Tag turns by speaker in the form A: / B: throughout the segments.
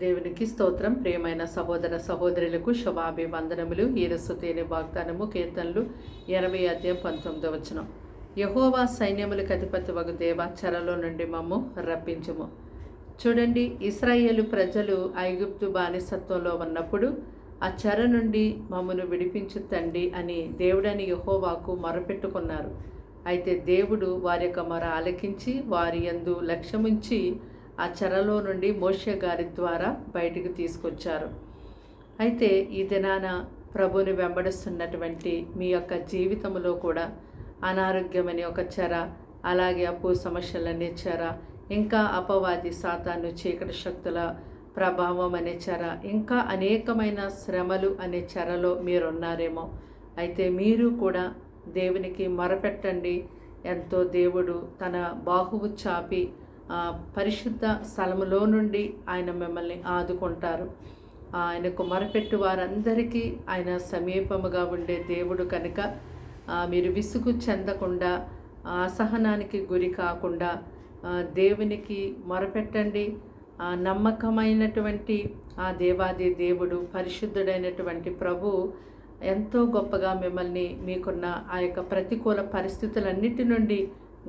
A: దేవునికి స్తోత్రం. ప్రియమైన సహోదర సహోదరులకు శుభాభివందనములు. ఈరోజు తేని వాగ్దానము కీర్తనలు 80:19. యెహోవా సైన్యములకు అధిపతి వగు దేవా, చెరలో నుండి మమ్ము రప్పించుము. చూడండి, ఇశ్రాయేలు ప్రజలు ఐగుప్తు బానిసత్వంలో ఉన్నప్పుడు ఆ చెర నుండి మమ్మను విడిపించు తండ్రి అని దేవుడని యెహోవాకు మొరపెట్టుకున్నారు. అయితే దేవుడు వారి యొక్క మొర ఆలకించి వారి యందు లక్ష్యముంచి ఆ చెరలో నుండి మోషే గారి ద్వారా బయటికి తీసుకొచ్చారు. అయితే ఈ దినాన ప్రభుని వెంబడిస్తున్నటువంటి మీ యొక్క జీవితంలో కూడా అనారోగ్యమని ఒక చెర, అలాగే అప్పు సమస్యలనే చెర, ఇంకా అపవాది సాతాను చీకటి శక్తుల ప్రభావం అనే చెర, ఇంకా అనేకమైన శ్రమలు అనే చెరలో మీరున్నారేమో. అయితే మీరు కూడా దేవునికి మొరపెట్టండి. ఎంతో దేవుడు తన బాహువు చాపి పరిశుద్ధ స్థలములో నుండి ఆయన మిమ్మల్ని ఆదుకుంటారు. ఆయనకు మొరపెట్టు వారందరికీ ఆయన సమీపముగా ఉండే దేవుడు కనుక మీరు విసుగు చెందకుండా, అసహనానికి గురి కాకుండా దేవునికి మొరపెట్టండి. నమ్మకమైనటువంటి ఆ దేవాది దేవుడు, పరిశుద్ధుడైనటువంటి ప్రభు ఎంతో గొప్పగా మిమ్మల్ని మీకున్న ఆ యొక్క ప్రతికూల పరిస్థితులన్నిటి నుండి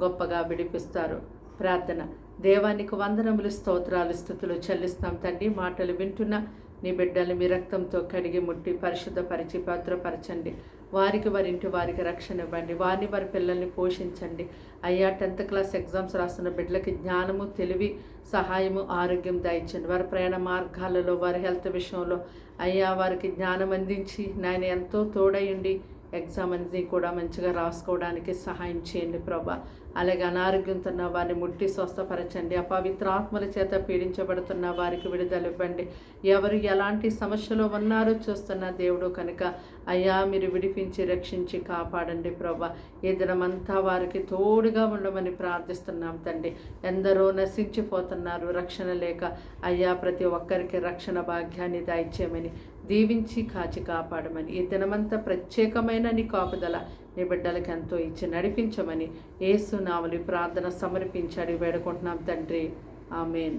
A: గొప్పగా విడిపిస్తారు. ప్రార్థన. దేవానికి వందనములు, స్తోత్రాలు, స్తుతులు చెల్లిస్తాం తండ్రి. మాటలు వింటున్న నీ బిడ్డలు మీ రక్తంతో కడిగి ముట్టి పరిశుద్ధపరిచి భద్రపరచండి. వారికి వారింటి వారికి రక్షణ ఇవ్వండి. వారిని వారి పిల్లల్ని పోషించండి. అయ్యా, 10th క్లాస్ ఎగ్జామ్స్ రాస్తున్న బిడ్డలకి జ్ఞానము, తెలివి, సహాయము, ఆరోగ్యం దయచండి. వారి ప్రయాణ మార్గాలలో, వారి హెల్త్ విషయంలో అయ్యా వారికి జ్ఞానం అందించి నాయన ఎంతో తోడయుండి ఎగ్జామ్ అనేది కూడా మంచిగా రాసుకోవడానికి సహాయం చేయండి ప్రభా. అలాగే అనారోగ్యంతో ఉన్న వారిని ముట్టి స్వస్థపరచండి. అపవిత్ర ఆత్మల చేత పీడించబడుతున్న వారికి విడుదల ఇవ్వండి. ఎవరు ఎలాంటి సమస్యలో ఉన్నారో చూస్తున్న దేవుడు కనుక అయ్యా మీరు విడిపించి రక్షించి కాపాడండి ప్రభా. ఈ దినమంతా వారికి తోడుగా ఉండమని ప్రార్థిస్తున్నాం తండ్రి. ఎందరో నశించిపోతున్నారు రక్షణ లేక. అయ్యా ప్రతి ఒక్కరికి రక్షణ భాగ్యాన్ని దయచేయమని, దీవించి కాచి కాపాడమని, ఈ దినమంతా ప్రత్యేకమైన నీ కాపుదల నీ బిడ్డలకు ఎంతో ఇచ్చి నడిపించమని యేసు నామములో ప్రార్థన సమర్పించి అడిగి వేడుకుంటున్నాం తండ్రి. ఆమేన్.